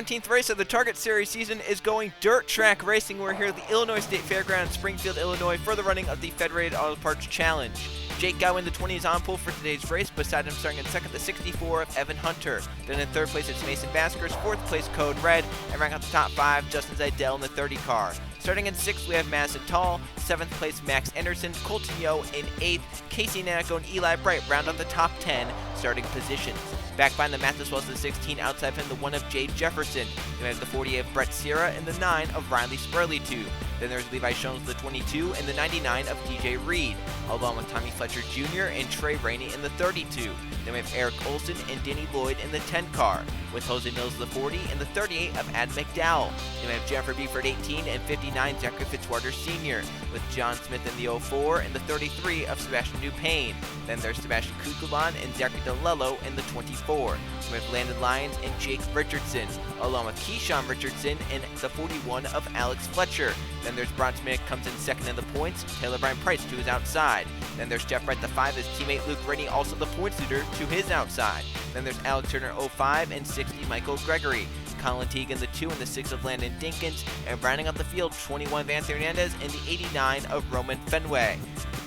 17th race of the Target Series season is going dirt track racing. We're here at the Illinois State Fairgrounds, Springfield, Illinois, for the running of the Federated Auto Parts Challenge. Jake Gow in the 20 is on pole for today's race. Beside him, starting in second, the 64 of Evan Hunter. Then in third place, it's Mason Baskers. Fourth place, Code Red. And rounding out the top five, Justin Zidell in the 30 car. Starting in sixth, we have Madison Tall. Seventh place, Max Anderson. Colton Yo in eighth. Casey Nanico and Eli Bright round out the top 10 starting positions. Back behind the Mathis Wells, the 16, outside him the 1 of Jade Jefferson. Then we have the 40 of Brett Sierra and the 9 of Riley Spurley-2. Then there's Levi Shones, the 22, and the 99 of DJ Reed, along with Tommy Fletcher Jr. and Trey Rainey in the 32. Then we have Eric Olson and Danny Lloyd in the 10 car, with Jose Mills the 40 and the 38 of Adam McDowell. Then we have Jeffrey Beeford 18 and 59 Zachary Fitzwater Sr., with John Smith in the 04 and the 33 of Sebastian Dupain. Then there's Sebastian Kukulon and Zachary DeLello in the 24. We have Landon Lyons and Jake Richardson, along with Keyshawn Richardson and the 41 of Alex Fletcher. Then there's Bron Smith comes in second in the points, Taylor Brian Price to his outside. Then there's Jeff Wright the 5, his teammate Luke Rennie, also the points leader, to his outside. Then there's Alex Turner 05 and 60 Michael Gregory. Colin Teagan the 2 and the 6 of Landon Dinkins, and rounding out the field 21 Vance Hernandez and the 89 of Roman Fenway.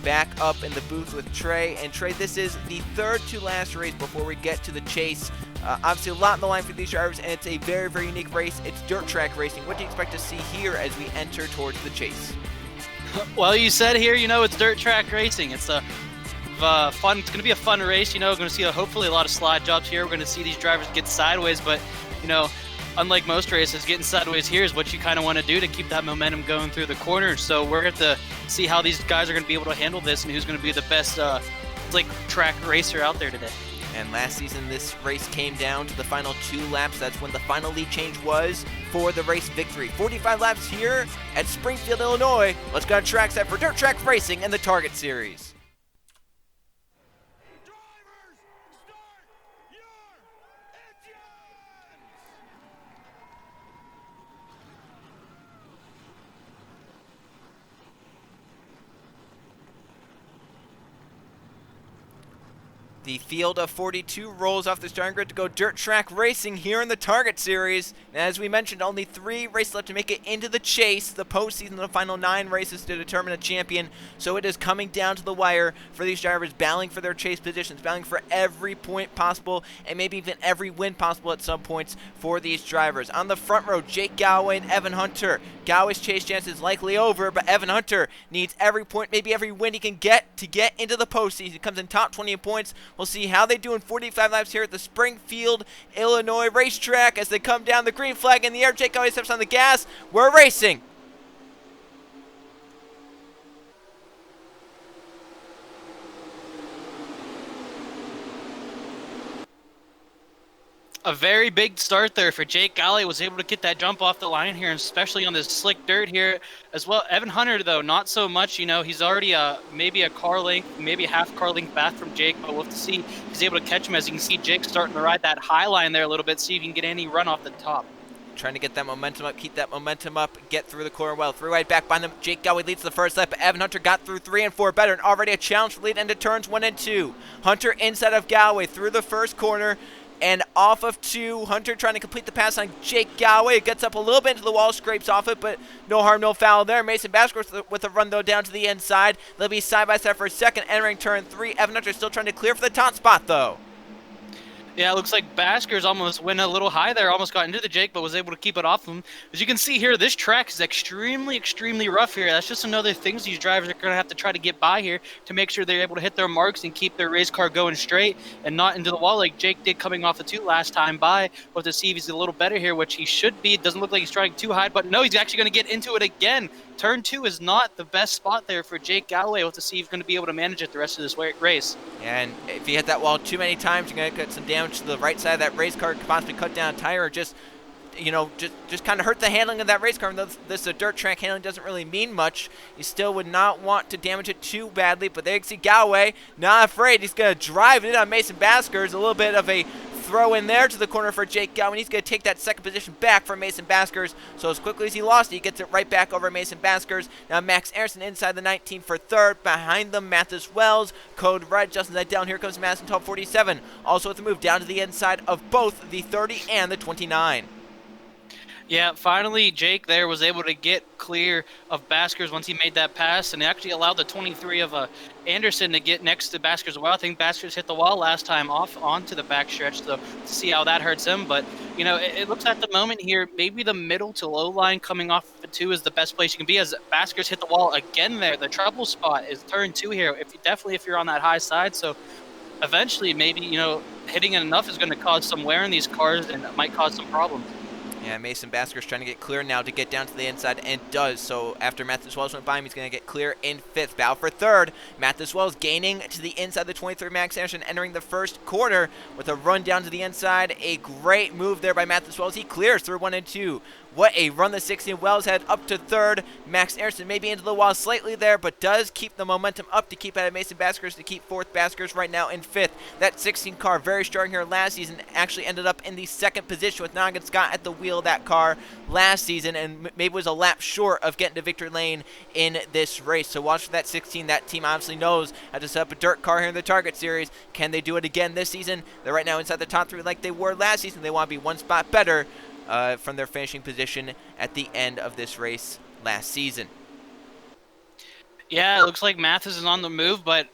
Back up in the booth with Trey, and Trey, this is the third to last race before we get to the chase. Obviously a lot on the line for these drivers, and it's a very, very unique race. It's dirt track racing. What do you expect to see here as we enter towards the chase? Well, you said here, it's dirt track racing. It's a fun. It's going to be a fun race. We're going to see hopefully a lot of slide jobs here. We're going to see these drivers get sideways, but unlike most races, getting sideways here is what you kind of want to do to keep that momentum going through the corners. So we're going to see how these guys are going to be able to handle this and who's going to be the best track racer out there today. And last season, this race came down to the final 2 laps. That's when the final lead change was for the race victory. 45 laps here at Springfield, Illinois. Let's go to track set for dirt track racing and the Target Series. The field of 42 rolls off the starting grid to go dirt track racing here in the Target Series. And as we mentioned, only 3 races left to make it into the chase. The postseason, the final 9 races to determine a champion. So it is coming down to the wire for these drivers, battling for their chase positions, battling for every point possible, and maybe even every win possible at some points for these drivers. On the front row, Jake Galloway and Evan Hunter. Galloway's chase chance is likely over, but Evan Hunter needs every point, maybe every win he can get to get into the postseason. He comes in top 20 in points. We'll see how they do in 45 laps here at the Springfield, Illinois racetrack as they come down the green flag in the air. Jake Galloway steps on the gas. We're racing. A very big start there for Jake Galloway. Was able to get that jump off the line here, and especially on this slick dirt here as well. Evan Hunter, though, not so much. He's already maybe a car length, maybe a half car length back from Jake, but we'll have to see if he's able to catch him. As you can see, Jake starting to ride that high line there a little bit, see if he can get any run off the top. Trying to get that momentum up, keep that momentum up, get through the corner well. 3 wide back behind him. Jake Galloway leads the first lap, but Evan Hunter got through 3 and 4 better, and already a challenge for lead into turns 1 and 2. Hunter inside of Galloway through the first corner and off of 2. Hunter trying to complete the pass on Jake Galloway. It gets up a little bit into the wall, scrapes off it, but no harm, no foul there. Mason Basker with a run, though, down to the inside. They'll be side by side for a second, entering turn 3. Evan Hunter still trying to clear for the top spot, though. Yeah, it looks like Baskers almost went a little high there, almost got into the Jake, but was able to keep it off him. As you can see here, this track is extremely, extremely rough here. That's just another thing these drivers are going to have to try to get by here to make sure they're able to hit their marks and keep their race car going straight and not into the wall like Jake did coming off the 2 last time by. We'll have to see if he's a little better here, which he should be. It doesn't look like he's trying too high, but no, he's actually going to get into it again. Turn 2 is not the best spot there for Jake Galloway. We'll have to see if he's going to be able to manage it the rest of this race. And if you hit that wall too many times, you're going to get some damage to the right side of that race car. Could possibly cut down a tire or just kind of hurt the handling of that race car. And this is a dirt track, handling doesn't really mean much. You still would not want to damage it too badly. But there you can see Galloway not afraid. He's going to drive it on Mason Baskers. A little bit of a throw in there to the corner for Jake Galloway. He's going to take that second position back from Mason Baskers. So as quickly as he lost it, he gets it right back over Mason Baskers. Now Max Anderson inside the 19 for third. Behind them, Mathis Wells, Code Red, Justin Zidell. Here comes Madison Tall 47. Also with the move down to the inside of both the 30 and the 29. Yeah, finally Jake there was able to get clear of Baskers once he made that pass, and it actually allowed the 23 of Anderson to get next to Baskers as well. I think Baskers hit the wall last time off onto the backstretch, so to see how that hurts him. But it looks at the moment here, maybe the middle to low line coming off of 2 is the best place you can be. As Baskers hit the wall again there, the trouble spot is turn 2 here. If you're on that high side, so eventually maybe hitting it enough is going to cause some wear in these cars, and it might cause some problems. Yeah, Mason Basker's trying to get clear now to get down to the inside, and does. So after Mathis Wells went by him, he's going to get clear in 5th. Battle for 3rd. Mathis Wells gaining to the inside of the 23 Max Anderson, entering the first quarter with a run down to the inside. A great move there by Mathis Wells. He clears through 1 and 2. What a run the 16 Wells had up to 3rd. Max Anderson maybe into the wall slightly there, but does keep the momentum up to keep out of Mason Baskers, to keep 4th. Baskers right now in 5th. That 16 car, very strong here last season, actually ended up in the 2nd position with Noggin Scott at the wheel of that car last season, and maybe was a lap short of getting to victory lane in this race. So watch for that 16. That team obviously knows how to set up a dirt car here in the Target Series. Can they do it again this season? They're right now inside the top 3 like they were last season. They want to be 1 spot better from their finishing position at the end of this race last season. Yeah, it looks like Mathis is on the move, but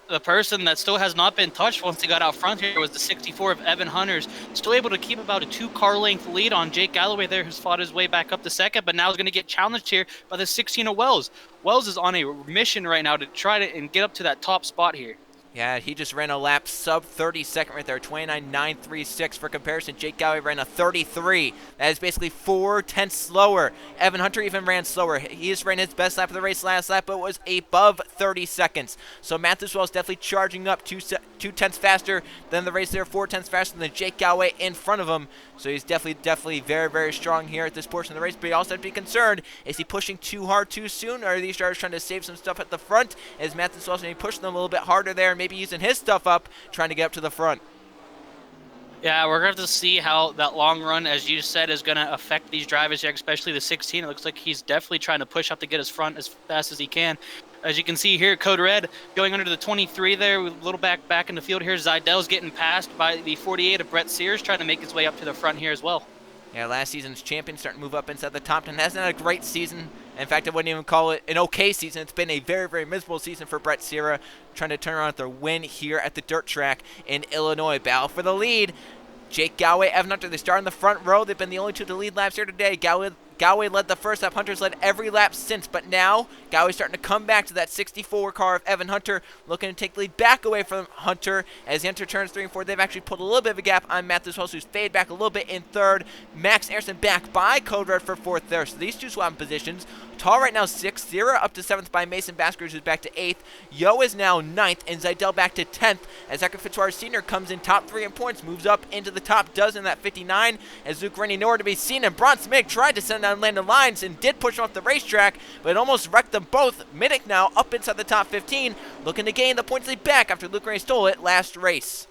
the person that still has not been touched once he got out front here was the 64 of Evan Hunters. Still able to keep about a 2-car length lead on Jake Galloway there, who's fought his way back up to 2nd, but now is going to get challenged here by the 16 of Wells. Wells is on a mission right now to try to and get up to that top spot here. Yeah, he just ran a lap sub 30-second right there, 29.936. For comparison, Jake Galloway ran a 33. That is basically 4/10 slower. Evan Hunter even ran slower. He just ran his best lap of the race last lap, but was above 30 seconds. So Mathis Wells definitely charging up 2/10 faster than the race there, 4/10 faster than Jake Galloway in front of him. So he's definitely very, very strong here at this portion of the race. But you also have to be concerned, is he pushing too hard too soon? Or are these drivers trying to save some stuff at the front? Is Mathis Wells maybe pushing them a little bit harder there, and maybe using his stuff up, trying to get up to the front? Yeah, we're going to have to see how that long run, as you said, is going to affect these drivers here, especially the 16. It looks like he's definitely trying to push up to get his front as fast as he can. As you can see here, Code Red going under the 23 there, with a little back in the field here. Zeidel's getting passed by the 48 of Brett Sears, trying to make his way up to the front here as well. Yeah, last season's champion starting to move up inside the top 10. Hasn't had a great season. In fact, I wouldn't even call it an okay season. It's been a very, very miserable season for Brett Sierra, trying to turn around their win here at the dirt track in Illinois. Battle for the lead. Jake Galloway, Evan Hunter, they start in the front row. They've been the only 2 to lead laps here today. Galloway led the first lap. Hunter's led every lap since, but now Galloway's starting to come back to that 64 car of Evan Hunter, looking to take the lead back away from Hunter as Hunter turns 3 and 4. They've actually put a little bit of a gap on Mathis Wells, who's faded back a little bit in 3rd. Max Anderson back by Code Red for 4th there. So these 2 swapping positions. Tall right now 6th, Zera up to 7th by Mason Baskers, who's back to 8th. Yo is now 9th, and Zeidel back to 10th as Zachary Fitzwater Sr. comes in top 3 in points, moves up into the top dozen at 59 as Luke Rennie nowhere to be seen, and Bronson Minnick tried to send down Landon Lyons and did push him off the racetrack, but it almost wrecked them both. Minnick now up inside the top 15, looking to gain the points lead back after Luke Rennie stole it last race.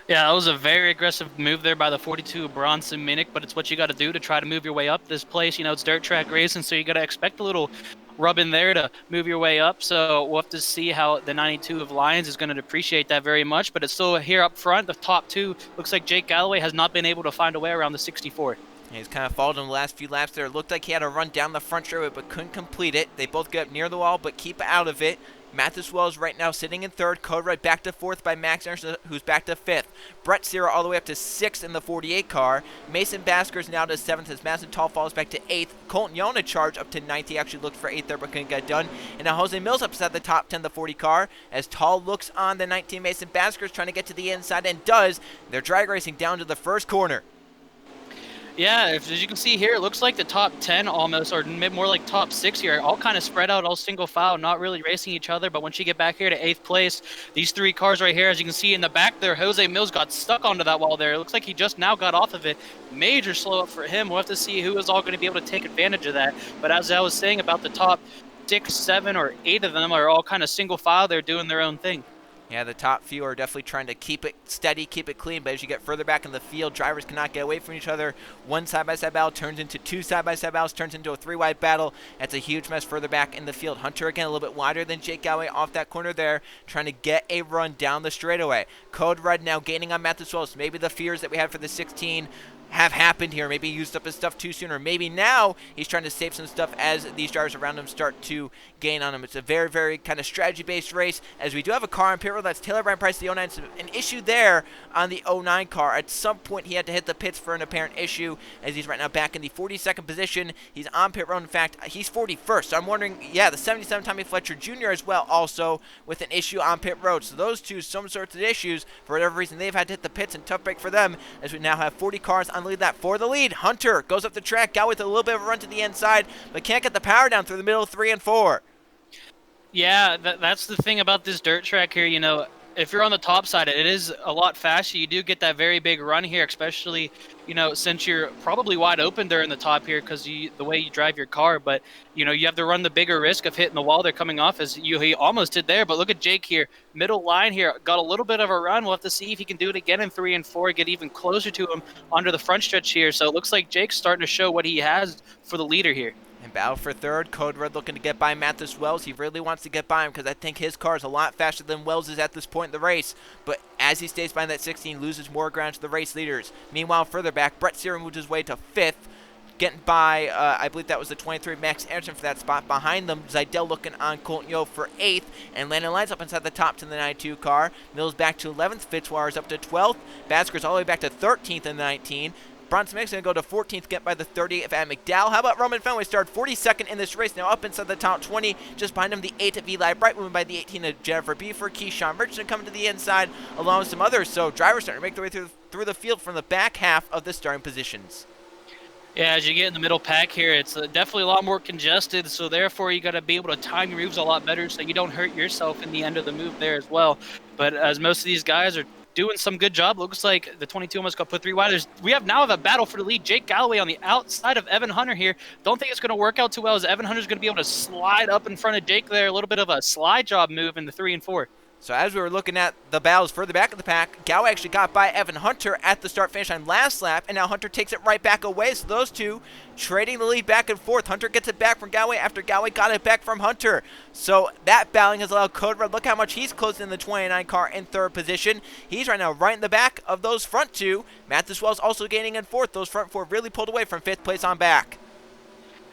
Yeah, that was a very aggressive move there by the 42 Bronson Minnick, but it's what you got to do to try to move your way up this place. It's dirt track racing, so you got to expect a little rub in there to move your way up. So we'll have to see how the 92 of Lions is going to appreciate that very much, but it's still here up front. The top 2 looks like Jake Galloway has not been able to find a way around the 64. Yeah, he's kind of followed in the last few laps there. It looked like he had a run down the front straightaway, but couldn't complete it. They both get up near the wall, but keep out of it. Mathis Wells right now sitting in 3rd. Code Red back to 4th by Max Anderson, who's back to 5th. Brett Sierra all the way up to 6th in the 48 car. Mason Baskers now to 7th as Madison Tall falls back to 8th. Colton Yona charge up to 9th. He actually looked for 8th there, but couldn't get it done. And now Jose Mills up at the top 10, the 40 car, as Tall looks on the 19 Mason Baskers, trying to get to the inside, and does. They're drag racing down to the first corner. Yeah, as you can see here, it looks like the top 10 almost, or more like top 6 here, all kind of spread out, all single file, not really racing each other. But once you get back here to 8th place, these 3 cars right here, as you can see in the back there, Jose Mills got stuck onto that wall there. It looks like he just now got off of it. Major slow up for him. We'll have to see who is all going to be able to take advantage of that. But as I was saying about the top 6, 7, or 8 of them are all kind of single file. They're doing their own thing. Yeah, the top few are definitely trying to keep it steady, keep it clean, but as you get further back in the field, drivers cannot get away from each other. One side-by-side battle turns into 2 side-by-side battles, turns into a 3-wide battle. That's a huge mess further back in the field. Hunter, again, a little bit wider than Jake Galloway off that corner there, trying to get a run down the straightaway. Code Red now gaining on Mathis Wells. Maybe the fears that we had for the 16 have happened here. Maybe he used up his stuff too soon, or maybe now he's trying to save some stuff as these drivers around him start to gain on him. It's a very, very kind of strategy-based race, as we do have a car on pit road. That's Taylor Bryan Price, the 09. So an issue there on the 09 car. At some point, he had to hit the pits for an apparent issue, as he's right now back in the 42nd position. He's on pit road. In fact, he's 41st. So I'm wondering, yeah, the 77 Tommy Fletcher Jr. as well, also with an issue on pit road. So those two, some sorts of issues. For whatever reason, they've had to hit the pits, and tough break for them, as we now have 40 cars on the lead lap. For the lead, Hunter goes up the track, got with a little bit of a run to the inside, but can't get the power down through the middle of 3 and 4. Yeah, that's the thing about this dirt track here. You know, if you're on the top side, it is a lot faster. You do get that very big run here, especially, you know, since you're probably wide open there in the top here because the way you drive your car. But, you know, you have to run the bigger risk of hitting the wall they're coming off, as he almost did there. But look at Jake here. Middle line here. Got a little bit of a run. We'll have to see if he can do it again in 3 and 4, get even closer to him under the front stretch here. So it looks like Jake's starting to show what he has for the leader here. And battle for third, Code Red looking to get by Mathis Wells. He really wants to get by him because I think his car is a lot faster than Wells is at this point in the race. But as he stays behind that 16, loses more ground to the race leaders. Meanwhile, further back, Brett Searer moved his way to 5th, getting by, I believe that was the 23, Max Anderson for that spot. Behind them, Zidell looking on Colton Yo for 8th, and Landon lines up inside the top to the 92 car. Mills back to 11th, Fitzwater's up to 12th, Basker's all the way back to 13th in the 19. Bronson Mix going to go to 14th, get by the 30th at McDowell. How about Roman Fenway? Started 42nd in this race, now up inside the top 20. Just behind him, the 8 of Eli Bright, moving by the 18 of Jennifer Beefer. Keyshawn Richardson coming to the inside, along with some others. So drivers starting to make their way through the field from the back half of the starting positions. Yeah, as you get in the middle pack here, it's definitely a lot more congested, so therefore you got to be able to time your moves a lot better so you don't hurt yourself in the end of the move there as well. But as most of these guys are doing some good job, looks like the 22 almost got put 3 wide. We now have a battle for the lead. Jake Galloway on the outside of Evan Hunter here. Don't think it's going to work out too well, as Evan Hunter's going to be able to slide up in front of Jake there. A little bit of a slide job move in the 3 and 4. So as we were looking at the battles further back of the pack, Galloway actually got by Evan Hunter at the start-finish line last lap, and now Hunter takes it right back away. So those two trading the lead back and forth. Hunter gets it back from Galloway after Galloway got it back from Hunter. So that battling has allowed Code Red. Look how much he's closing in the 29 car in 3rd position. He's right now right in the back of those front two. Mathis Wells also gaining in 4th. Those front 4 really pulled away from 5th place on back.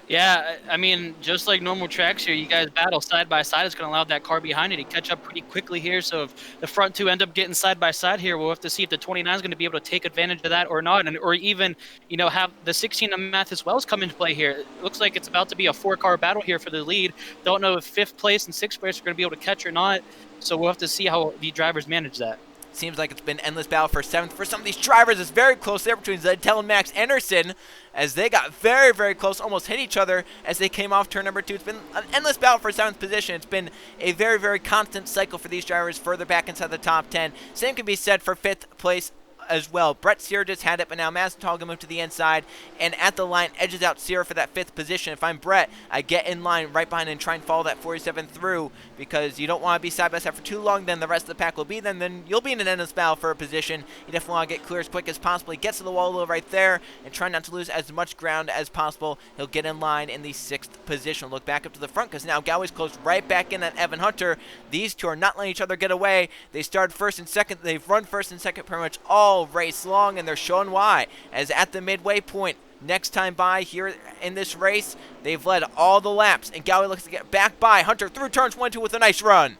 Yeah, I mean, just like normal tracks here, you guys battle side by side. It's going to allow that car behind it to catch up pretty quickly here. So if the front two end up getting side by side here, we'll have to see if the 29 is going to be able to take advantage of that or not, or even, you know, have the 16 of Mathis Wells come into play here. It looks like it's about to be a 4-car battle here for the lead. Don't know if 5th place and 6th place are going to be able to catch or not. So we'll have to see how the drivers manage that. Seems like it's been endless battle for 7th. For some of these drivers, it's very close there between Zedell and Max Anderson, as they got very, very close, almost hit each other as they came off turn number 2. It's been an endless battle for 7th position. It's been a very, very constant cycle for these drivers further back inside the top 10. Same can be said for 5th place as well. Brett Searer just had it, but now Massatalga moved to the inside, and at the line edges out Searer for that 5th position. If I'm Brett, I get in line right behind and try and follow that 47 through, because you don't want to be side by side for too long. Then the rest of the pack will be then you'll be in an endless battle for a position. You definitely want to get clear as quick as possible. He gets to the wall a little right there and try not to lose as much ground as possible. He'll get in line in the 6th position. Look back up to the front, because now Galloway's close right back in on Evan Hunter. These two are not letting each other get away. They started 1st and 2nd. They've run 1st and 2nd pretty much all race long, and they're showing why, as at the midway point next time by here in this race, they've led all the laps, and Galloway looks to get back by Hunter through turns 1 2 with a nice run.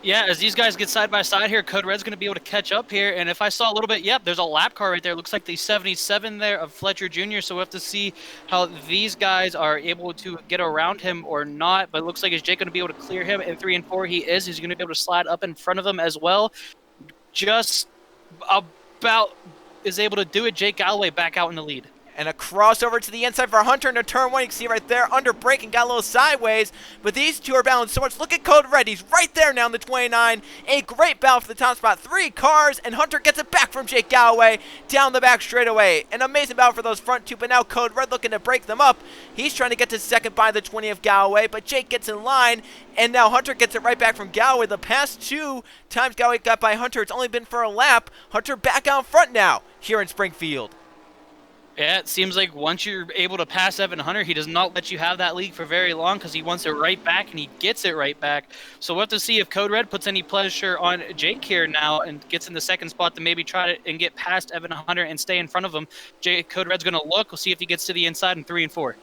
Yeah, as these guys get side by side here, Code Red's going to be able to catch up here. And if I saw a little bit, yep, there's a lap car right there. Looks like the 77 there of Fletcher Jr. So we'll have to see how these guys are able to get around him or not. But it looks like is Jake going to be able to clear him in 3 and 4? He is. He's going to be able to slide up in front of him as well. Just about is able to do it. Jake Galloway back out in the lead. And a crossover to the inside for Hunter into turn 1. You can see right there, under brake and got a little sideways. But these two are battling so much. Look at Code Red. He's right there now in the 29. A great battle for the top spot. 3 cars, and Hunter gets it back from Jake Galloway down the back straightaway. An amazing battle for those front two, but now Code Red looking to break them up. He's trying to get to 2nd by the 20 of Galloway, but Jake gets in line, and now Hunter gets it right back from Galloway. The past 2 times Galloway got by Hunter, it's only been for a lap. Hunter back out front now here in Springfield. Yeah, it seems like once you're able to pass Evan Hunter, he does not let you have that lead for very long because he wants it right back, and he gets it right back. So we'll have to see if Code Red puts any pressure on Jake here now and gets in the second spot to maybe try to and get past Evan Hunter and stay in front of him. Code Red's going to look. We'll see if he gets to the inside in 3 and 4.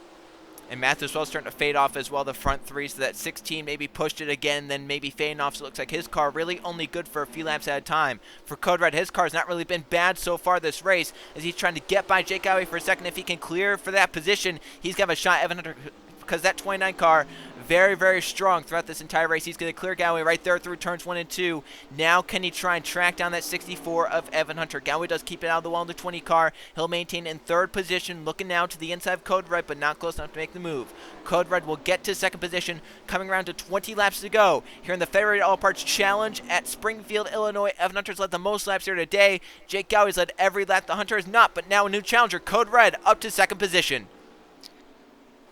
And Matthews well starting to fade off as well, the front three, so that 16 maybe pushed it again, then maybe fading off, so it looks like his car really only good for a few laps at a time. For Code Red, his car's not really been bad so far this race, as he's trying to get by Jake Galloway for a second. If he can clear for that position, he's got a shot. Evan Hunter, because that 29 car, very, very strong throughout this entire race. He's going to clear Galloway right there through turns 1 and 2. Now can he try and track down that 64 of Evan Hunter? Galloway does keep it out of the wall in the 20 car. He'll maintain in third position, looking now to the inside of Code Red, but not close enough to make the move. Code Red will get to second position, coming around to 20 laps to go. Here in the Federated All Parts Challenge at Springfield, Illinois, Evan Hunter's led the most laps here today. Jake Galloway's led every lap. The Hunter is not, but now a new challenger, Code Red, up to second position.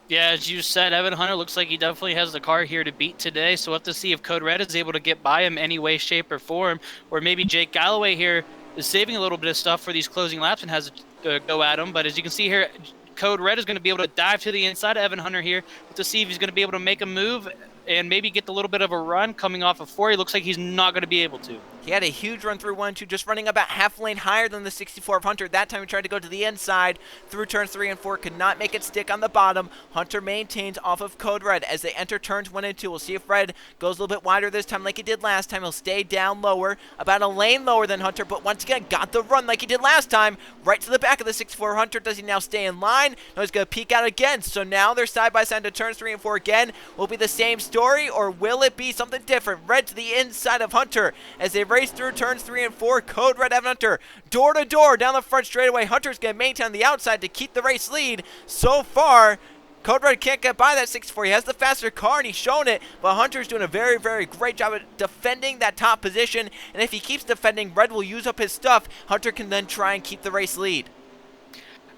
Yeah, as you said, Evan Hunter looks like he definitely has the car here to beat today, so we'll have to see if Code Red is able to get by him any way, shape, or form, or maybe Jake Galloway here is saving a little bit of stuff for these closing laps and has to go at him. But as you can see here, Code Red is going to be able to dive to the inside of Evan Hunter here to see if he's going to be able to make a move and maybe get a little bit of a run coming off of 4. He looks like he's not going to be able to. He had a huge run through 1 and 2, just running about half lane higher than the 64 of Hunter. That time he tried to go to the inside through turns 3 and 4, could not make it stick on the bottom. Hunter maintains off of Code Red as they enter turns 1 and 2. We'll see if Red goes a little bit wider this time like he did last time. He'll stay down lower, about a lane lower than Hunter, but once again got the run like he did last time, right to the back of the 64 Hunter. Does he now stay in line? No, he's going to peek out again. So now they're side by side to turns 3 and 4 again. Will it be the same story, or will it be something different? Red to the inside of Hunter as they race through turns 3 and 4. Code Red, Evan Hunter, door to door down the front straightaway. Hunter's going to maintain on the outside to keep the race lead. So far, Code Red can't get by that 64. He has the faster car, and he's shown it, but Hunter's doing a very, very great job at defending that top position, and if he keeps defending, Red will use up his stuff. Hunter can then try and keep the race lead.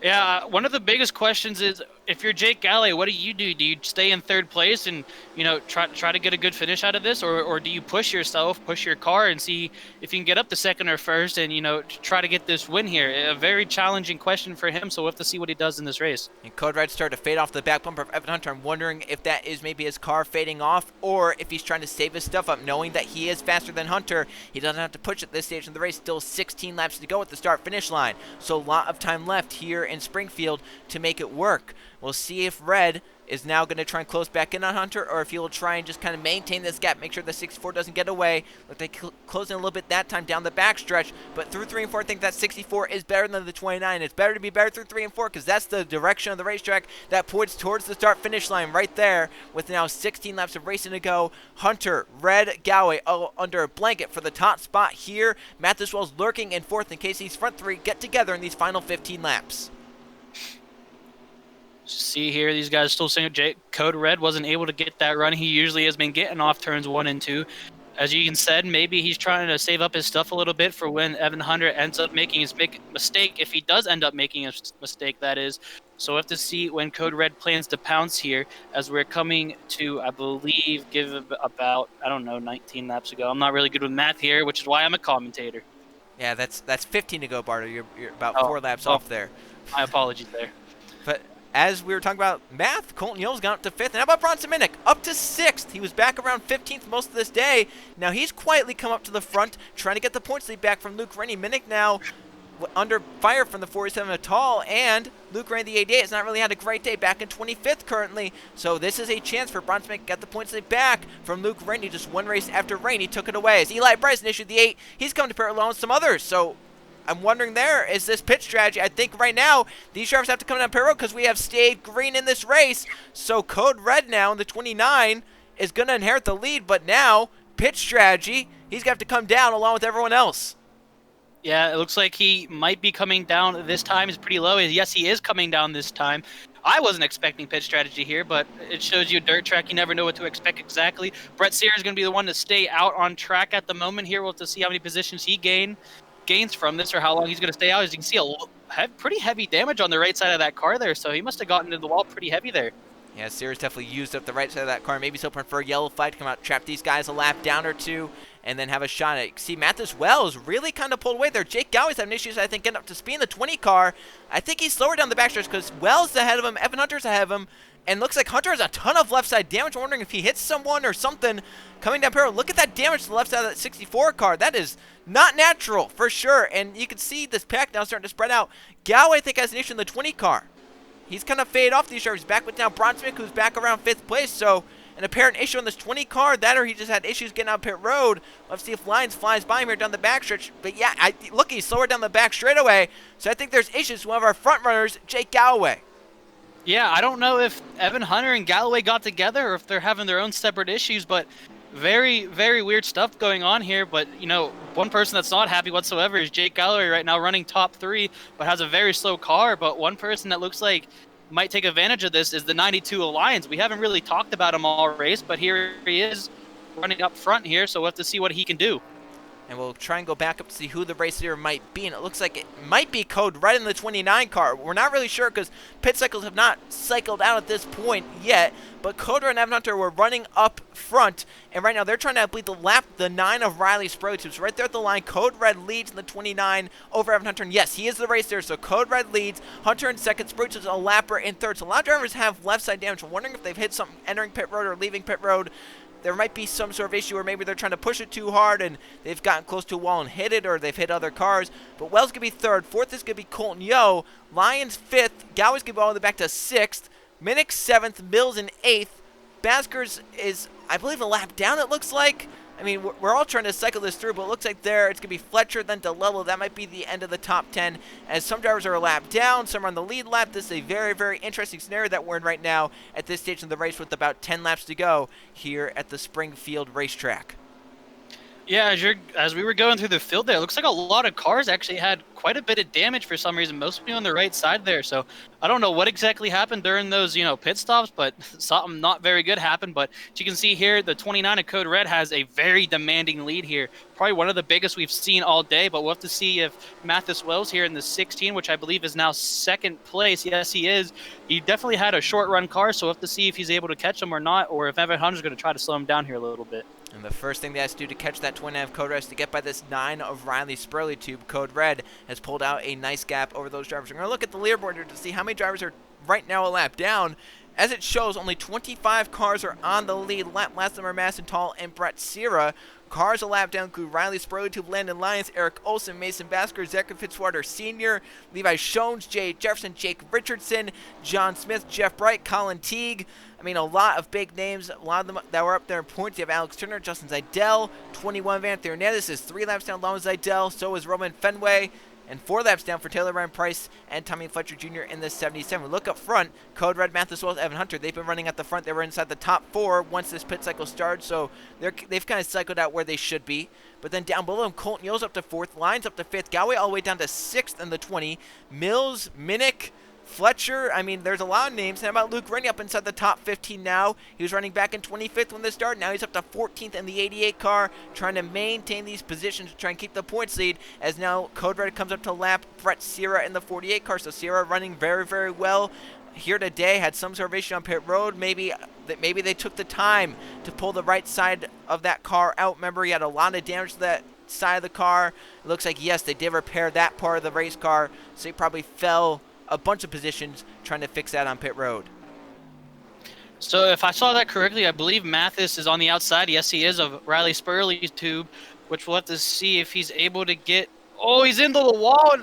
Yeah, one of the biggest questions is, if you're Jake Galloway, what do? Do you stay in third place and, try to get a good finish out of this, or do you push yourself, push your car, and see if you can get up to second or first and, try to get this win here? A very challenging question for him, so we'll have to see what he does in this race. And Code Red started to fade off the back bumper of Evan Hunter. I'm wondering if that is maybe his car fading off, or if he's trying to save his stuff up, knowing that he is faster than Hunter. He doesn't have to push at this stage in the race. Still 16 laps to go at the start-finish line, so a lot of time left here in Springfield to make it work. We'll see if Red is now going to try and close back in on Hunter, or if he will try and just kind of maintain this gap, make sure the 64 doesn't get away. Look, they closing a little bit that time down the backstretch, but through 3 and 4, I think that 64 is better than the 29. It's better to be better through 3 and 4 because that's the direction of the racetrack that points towards the start-finish line right there with now 16 laps of racing to go. Hunter, Red, Galloway under a blanket for the top spot here. Matthews lurking in fourth in case these front three get together in these final 15 laps. See here, these guys still saying Code Red wasn't able to get that run. He usually has been getting off turns 1 and 2. As you can said, maybe he's trying to save up his stuff a little bit for when Evan Hunter ends up making his big mistake, if he does end up making a mistake, that is. So we'll have to see when Code Red plans to pounce here, as we're coming to, I believe, give about, 19 laps ago. I'm not really good with math here, which is why I'm a commentator. Yeah, that's 15 to go, Barter. You're about 4 laps off there. My apologies there. But as we were talking about math, Colton Young's gone up to 5th. And how about Bronson Minnick? Up to 6th. He was back around 15th most of this day. Now he's quietly come up to the front, trying to get the points lead back from Luke Rennie. Minnick now under fire from the 47 at tall, and Luke Rennie, the 88, has not really had a great day, back in 25th currently. So this is a chance for Bronson Minnick to get the points lead back from Luke Rennie. Just one race after rain, he took it away. As Eli Bryson issued the 8, he's come to pair along with some others. So I'm wondering there, is this pit strategy? I think right now, these drivers have to come down pit road because we have stayed green in this race. So Code Red now in the 29 is going to inherit the lead, but now, pit strategy, he's going to have to come down along with everyone else. Yeah, it looks like he might be coming down this time. It's pretty low. Yes, he is coming down this time. I wasn't expecting pit strategy here, but it shows you a dirt track. You never know what to expect exactly. Brett Sear is going to be the one to stay out on track at the moment here. We'll have to see how many positions he gains from this, or how long he's going to stay out. As you can see, pretty heavy damage on the right side of that car there, so he must have gotten into the wall pretty heavy there. Yeah, Sears definitely used up the right side of that car. Maybe he's hoping for a yellow flag to come out, trap these guys a lap down or two, and then have a shot at it. See, Mathis Wells really kind of pulled away there. Jake Gowie's having issues, I think, getting up to speed in the 20 car. I think he's slower down the backstretch because Wells is ahead of him, Evan Hunter's ahead of him, and looks like Hunter has a ton of left side damage. I'm wondering if he hits someone or something coming down pit road. Look at that damage to the left side of that 64 car. That is not natural for sure, and you can see this pack now starting to spread out. Gowie, I think, has an issue in the 20 car. He's kind of faded off these drivers. Back with now Bronsmith, who's back around 5th place, so an apparent issue on this 20 car, that or he just had issues getting out pit road. Let's see if Lyons flies by him here down the backstretch. But yeah, look, he's slower down the back straightaway. So I think there's issues with one of our front runners, Jake Galloway. Yeah, I don't know if Evan Hunter and Galloway got together or if they're having their own separate issues, but very, very weird stuff going on here. But, you know, one person that's not happy whatsoever is Jake Galloway right now running top 3, but has a very slow car. But one person that looks like might take advantage of this is the 92 Alliance. We haven't really talked about him all race, but here he is running up front here, so we'll have to see what he can do. And we'll try and go back up to see who the race leader might be, and it looks like it might be Code Red in the 29 car. We're not really sure because pit cycles have not cycled out at this point yet, but Code Red and Evan Hunter were running up front, and right now they're trying to bleed the 9 of Riley Sprogutube. So right there at the line, Code Red leads in the 29 over Evan Hunter, and yes, he is the race leader, so Code Red leads, Hunter in second, Sprogutube a lapper in third. So a lot of drivers have left side damage. I'm wondering if they've hit something entering pit road or leaving pit road. There might be some sort of issue where maybe they're trying to push it too hard and they've gotten close to a wall and hit it, or they've hit other cars. But Wells going to be third. Fourth is going to be Colton Yo. Lyons fifth. Gowie's going to be all the way back to sixth. Minnick seventh. Mills in eighth. Baskers is, I believe, a lap down, it looks like. I mean, we're all trying to cycle this through, but it looks like there it's going to be Fletcher, then DeLello. That might be the end of the top 10, as some drivers are a lap down, some are on the lead lap. This is a very, very interesting scenario that we're in right now at this stage of the race with about 10 laps to go here at the Springfield racetrack. Yeah, as we were going through the field there, it looks like a lot of cars actually had quite a bit of damage for some reason, mostly on the right side there. So I don't know what exactly happened during those, pit stops, but something not very good happened. But as you can see here, the 29 of Code Red has a very demanding lead here. Probably one of the biggest we've seen all day, but we'll have to see if Mathis Wells here in the 16, which I believe is now second place. Yes, he is. He definitely had a short run car, so we'll have to see if he's able to catch him or not, or if Evan Hunter's going to try to slow him down here a little bit. And the first thing they have to do to catch that 29 of Code Red is to get by this 9 of Riley Sprogutube. Code Red has pulled out a nice gap over those drivers. We're going to look at the leaderboard here to see how many drivers are right now a lap down. As it shows, only 25 cars are on the lead. Last of them are Madison Tall and Brett Sierra. Cars a lap down include Riley Sprogutube, Landon Lyons, Eric Olson, Mason Basker, Zachary Fitzwater Sr., Levi Shones, Jay Jefferson, Jake Richardson, John Smith, Jeff Bright, Colin Teague. I mean, a lot of big names, a lot of them that were up there in points. You have Alex Turner, Justin Zidell, 21 Van Hernandez is 3 laps down, Lawrence Zidell, so is Roman Fenway, and 4 laps down for Taylor Ryan Price and Tommy Fletcher Jr. in the 77. We look up front, Code Red, Mathis Wells, Evan Hunter. They've been running at the front. They were inside the top 4 once this pit cycle started, so they've kind of cycled out where they should be. But then down below them, Colton Yo's up to 4th, Lyons up to 5th, Galloway all the way down to 6th in the 20, Mills, Minnick, Fletcher, I mean, there's a lot of names. And how about Luke Rennie up inside the top 15 now? He was running back in 25th when this started. Now he's up to 14th in the 88 car, trying to maintain these positions to try and keep the points lead. As now Code Red comes up to lap Brett Sierra in the 48 car. So Sierra running very, very well here today. Had some sort of issue on pit road. Maybe they took the time to pull the right side of that car out. Remember, he had a lot of damage to that side of the car. It looks like, yes, they did repair that part of the race car. So he probably fell a bunch of positions trying to fix that on pit road. So if I saw that correctly, I believe Mathis is on the outside. Yes, he is, of Riley Sprogutube, which we'll have to see if he's able to get... Oh, he's into the wall.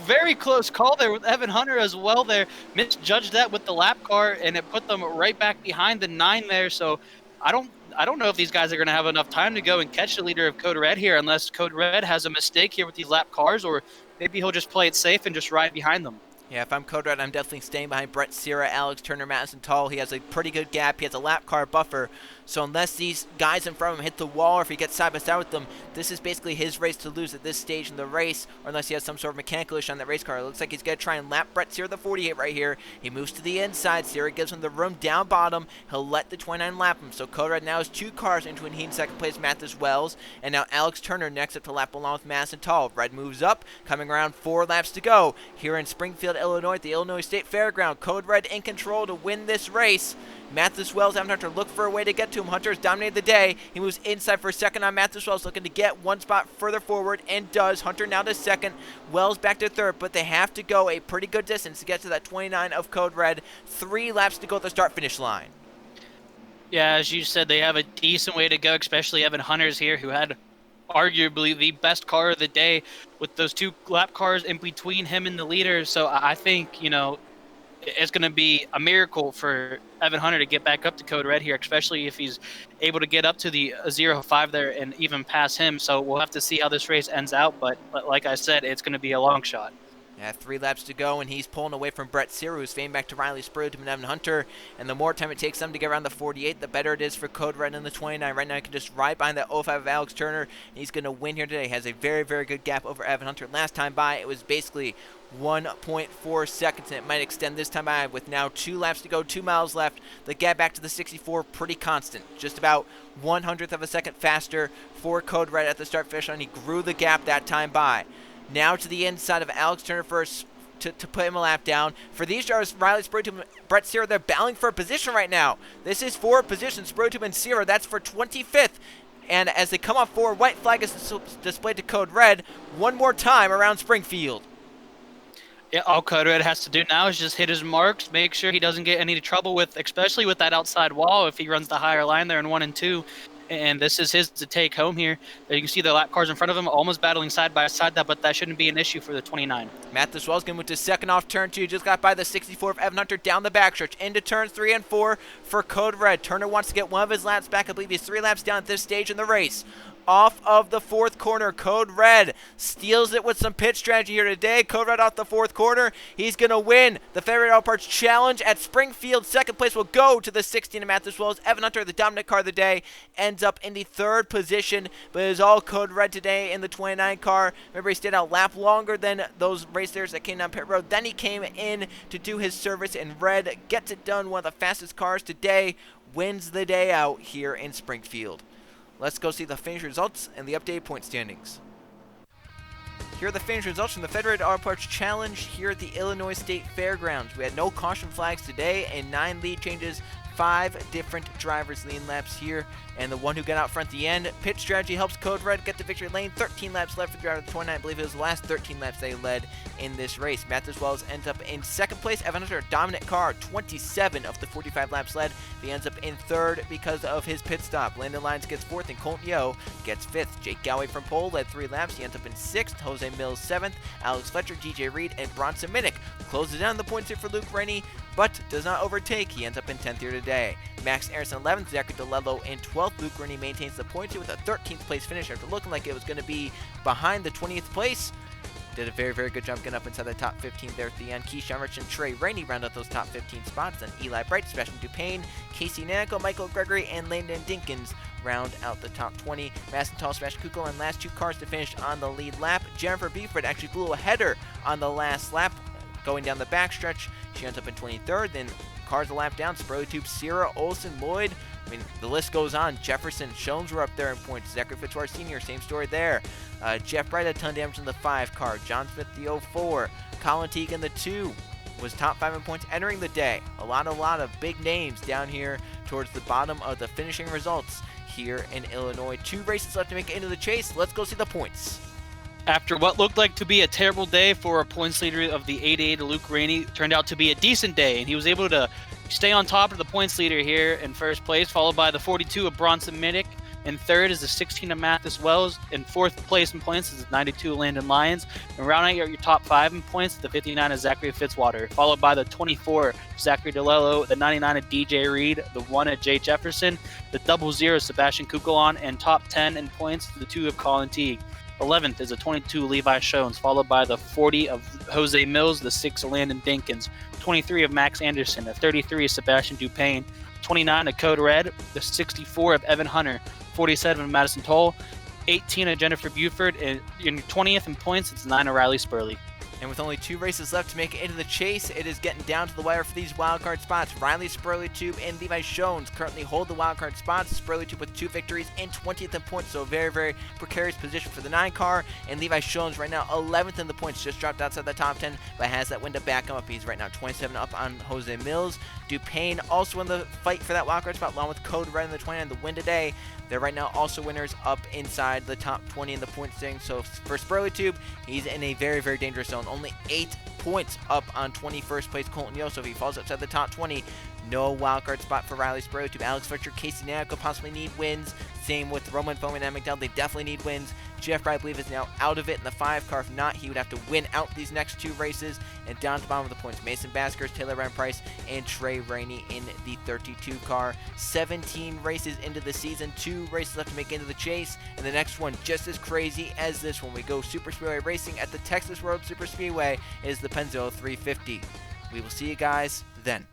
Very close call there with Evan Hunter as well there. Misjudged that with the lap car, and it put them right back behind the 9 there. So I don't know if these guys are going to have enough time to go and catch the leader of Code Red here, unless Code Red has a mistake here with these lap cars, or maybe he'll just play it safe and just ride behind them. Yeah, if I'm Code Red, I'm definitely staying behind Brett Sierra, Alex Turner, Madison Tall. He has a pretty good gap. He has a lap car buffer. So unless these guys in front of him hit the wall, or if he gets side by side with them, this is basically his race to lose at this stage in the race, or unless he has some sort of mechanical issue on that race car. It looks like he's going to try and lap Brett Sierra, the 48 right here. He moves to the inside. Sierra gives him the room down bottom. He'll let the 29 lap him. So Code Red now has 2 cars into, and he in second place, Mathis Wells. And now Alex Turner next up to lap along with Madison Tall. Red moves up, coming around 4 laps to go. Here in Springfield, Illinois, at the Illinois State Fairground. Code Red in control to win this race. Mathis Wells having to look for a way to get to him. Hunter's dominated the day. He moves inside for a second on Mathews Wells, looking to get one spot further forward, and does. Hunter now to second. Wells back to third, but they have to go a pretty good distance to get to that 29 of Code Red. 3 laps to go at the start-finish line. Yeah, as you said, they have a decent way to go, especially Evan Hunter's here, who had arguably the best car of the day with those 2 lap cars in between him and the leader. So I think, you know, it's going to be a miracle for Evan Hunter to get back up to Code Red here, especially if he's able to get up to the 0.5 there and even pass him. So we'll have to see how this race ends out. But like I said, it's going to be a long shot. Yeah, 3 laps to go, and he's pulling away from Brett Sear, who's fading back to Riley Spruill and Evan Hunter. And the more time it takes them to get around the 48, the better it is for Code Red in the 29. Right now, he can just ride behind that 05 of Alex Turner, and he's going to win here today. He has a very, very good gap over Evan Hunter. Last time by, it was basically 1.4 seconds, and it might extend this time by with now 2 laps to go, 2 miles left. The gap back to the 64, pretty constant. Just about 1/100th of a second faster for Code Red at the start finish line. He grew the gap that time by. Now to the inside of Alex Turner first to put him a lap down. For these drivers, Riley Spruill and Brett Sear, they're battling for a position right now. This is for position. Spruill and Sear, that's for 25th. And as they come off forward, white flag is displayed to Code Red one more time around Springfield. Yeah, all Code Red has to do now is just hit his marks, make sure he doesn't get any trouble with, especially with that outside wall if he runs the higher line there in 1 and 2. And this is his to take home here. You can see the lap cars in front of him almost battling side by side, but that shouldn't be an issue for the 29. Mathews Wells going to move to second off turn 2. Just got by the 64 of Evan Hunter down the backstretch into turns 3 and 4 for Code Red. Turner wants to get one of his laps back. I believe he's 3 laps down at this stage in the race. Off of the 4th corner, Code Red steals it with some pit strategy here today. Code Red off the 4th corner. He's going to win the Federated Auto Parts Challenge at Springfield. Second place will go to the 16 of Mathews Wells. Evan Hunter, the dominant car of the day, ends up in the 3rd position, but it is all Code Red today in the 29 car. Remember, he stayed out a lap longer than those racers that came down pit road. Then he came in to do his service, and Red gets it done. One of the fastest cars today, wins the day out here in Springfield. Let's go see the finish results and the updated point standings. Here are the finish results from the Federated Auto Parts Challenge here at the Illinois State Fairgrounds. We had no caution flags today and 9 lead changes, 5 different drivers leading laps here, and the one who got out front at the end. Pit strategy helps Code Red get to victory lane. 13 laps left for the driver of the 29. I believe it was the last 13 laps they led in this race. Mathews Wells ends up in 2nd place. Evan Hunter, dominant car, 27 of the 45 laps led. He ends up in 3rd because of his pit stop. Landon Lyons gets 4th, and Colton Yo gets 5th. Jake Gowey from pole led 3 laps. He ends up in 6th. Jose Mills 7th. Alex Fletcher, DJ Reed, and Bronson Minnick closes down the points here for Luke Rainey, but does not overtake. He ends up in 10th here today. Max Arison 11th, Zachary DeLello in 12th. Luke Rainey maintains the points here with a 13th place finish after looking like it was going to be behind the 20th place. Did a very, very good job getting up inside the top 15 there at the end. Keyshawn Rich and Trey Rainey round out those top 15 spots. Then Eli Bright, Sebastian Dupain, Casey Nanico, Michael Gregory, and Landon Dinkins round out the top 20. Madison Tall, Sebastian Kukul, and last 2 cars to finish on the lead lap. Jennifer Beeford actually blew a header on the last lap going down the backstretch. She ends up in 23rd. Then cars a lap down. Tube, Sierra, Olson, Lloyd. I mean, the list goes on. Jefferson, Shones were up there in points. Zachary Fitzwater Sr., same story there. Jeff Bright had a ton of damage in the 5 car. John Smith, the 04. Colin Teagan, the 2, was top 5 in points entering the day. A lot of big names down here towards the bottom of the finishing results here in Illinois. 2 races left to make it into the chase. Let's go see the points. After what looked like to be a terrible day for a points leader of the 88, Luke Rainey, turned out to be a decent day, and he was able to stay on top of the points leader here in 1st place, followed by the 42 of Bronson Minnick. In 3rd is the 16 of Mathews Wells. In 4th place in points is the 92 of Landon Lyons. And rounding out your top 5 in points, the 59 of Zachary Fitzwater, followed by the 24 Zachary DeLello, the 99 of DJ Reed, the 1 of Jay Jefferson, the 00 Sebastian Kukulon, and top 10 in points, the 2 of Colin Teague. 11th is a 22 Levi Shones, followed by the 40 of Jose Mills, the 6 of Landon Dinkins, 23 of Max Anderson, the 33 of Sebastian Dupain, 29 of Code Red, the 64 of Evan Hunter, 47 of Madison Toll, 18 of Jennifer Buford, and in 20th in points, it's 9 of Riley Spurley. And with only 2 races left to make it into the chase, it is getting down to the wire for these wildcard spots. Riley Spurley-Tube and Levi Shones currently hold the wildcard spots. Spurley-Tube with 2 victories and 20th in points, so a very, very precarious position for the 9 car. And Levi Shones right now 11th in the points, just dropped outside the top 10, but has that win to back him up. He's right now 27 up on Jose Mills. Dupain also in the fight for that wildcard spot, along with Code Red in the 29, the win today. They're right now also winners up inside the top 20 in the point standing. So for Spurley-Tube, he's in a very, very dangerous zone. Only 8 points up on 21st place Colton Yo. So if he falls outside the top 20, no wildcard spot for Riley Spurley-Tube. Alex Fletcher, Casey Nack could possibly need wins. Same with Roman Foreman and McDowell. They definitely need wins. Jeff, I believe, is now out of it in the 5 car. If not, he would have to win out these next 2 races. And down to the bottom of the points, Mason Baskers, Taylor Ryan Price, and Trey Rainey in the 32 car. 17 races into the season, 2 races left to make into the chase. And the next one, just as crazy as this one, we go Super Speedway Racing at the Texas World Super Speedway, is the Penzo 350. We will see you guys then.